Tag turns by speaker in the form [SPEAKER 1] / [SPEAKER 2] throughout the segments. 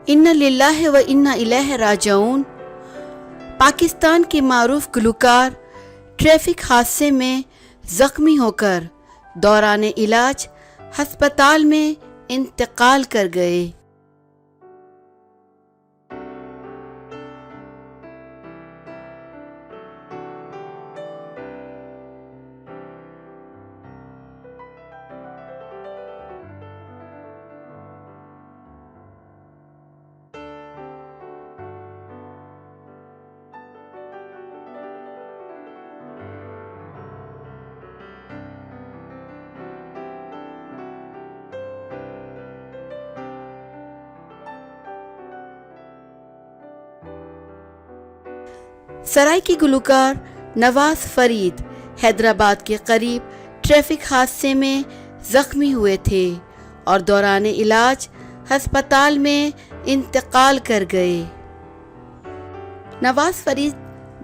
[SPEAKER 1] इन्ना लिल्लाहि व इन्ना इलैहि राजिऊन। पाकिस्तान के मारूफ गुलकार ट्रैफिक हादसे में जख्मी होकर दौरान इलाज अस्पताल में इंतकाल कर गए। सराइकी गुलकार नवाज फरीद हैदराबाद के करीब ट्रैफिक हादसे में जख्मी हुए थे और दौरान इलाज अस्पताल में इंतकाल कर गए। नवाज फरीद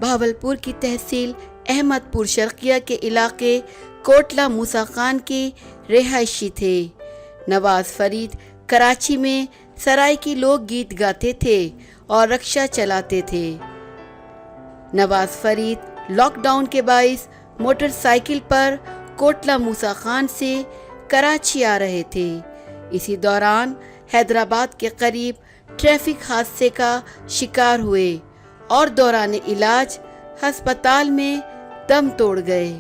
[SPEAKER 1] भावलपुर की तहसील अहमदपुर शर्किया के इलाके कोटला मूसा खान के रिहायशी थे। नवाज फरीद कराची में सराइकी लोकगीत गाते थे और रिक्शा चलाते थे। नवाज फरीद लॉकडाउन के बाइस मोटरसाइकिल पर कोटला मूसा खान से कराची आ रहे थे। इसी दौरान हैदराबाद के करीब ट्रैफिक हादसे का शिकार हुए और दौरान इलाज अस्पताल में दम तोड़ गए।